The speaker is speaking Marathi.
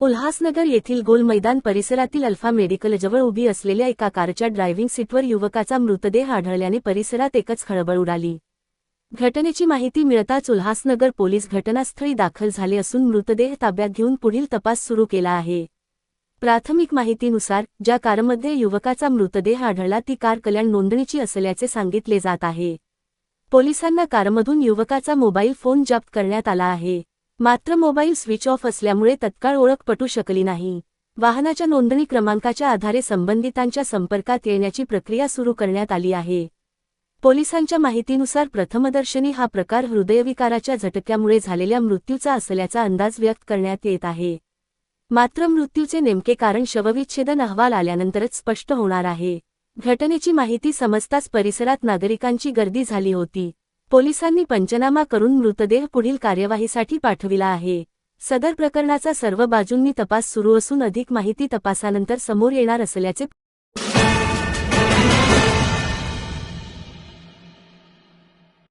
उल्हासनगर येथील गोल मैदान परिसरातील अल्फा मेडिकलजवळ उभी असलेल्या एका कारच्या ड्रायव्हिंग सीटवर युवकाचा मृतदेह आढळल्याने परिसरात एकच खळबळ उडाली। घटनेची माहिती मिळताच उल्हासनगर पोलीस घटनास्थळी दाखल झाले असून मृतदेह ताब्यात घेऊन पुढील तपास सुरू केला आहे। प्राथमिक माहितीनुसार ज्या कारमध्ये युवकाचा मृतदेह आढळला ती कार कल्याण नोंदणीची असल्याचे सांगितले जात आहे। पोलिसांना कारमधून युवकाचा मोबाईल फोन जप्त करण्यात आला आहे। मात्र मोबाईल स्विच ऑफ असल्यामुळे तत्काळ ओळख पटू शकली नाही। वाहनाच्या नोंदणी क्रमांकाच्या आधारे संबंधितांच्या संपर्कात येण्याची प्रक्रिया सुरू करण्यात आली आहे। पोलिसांच्या माहितीनुसार प्रथमदर्शनी हा प्रकार हृदयविकाराच्या झटक्यामुळे झालेल्या मृत्यूचा असल्याचा अंदाज व्यक्त करण्यात येत आहे। मात्र मृत्यूचे नेमके कारण शवविच्छेदन अहवाल आल्यानंतरच स्पष्ट होणार आहे। घटनेची माहिती समजताच परिसरात नागरिकांची गर्दी झाली होती। पोलिसांनी पंचनामा करून मृतदेह पुढील कार्यवाहीसाठी पाठविला आहे। सदर प्रकरणाचा सर्व बाजूंनी तपास सुरू असून अधिक माहिती तपासानंतर समोर येणार असल्याचे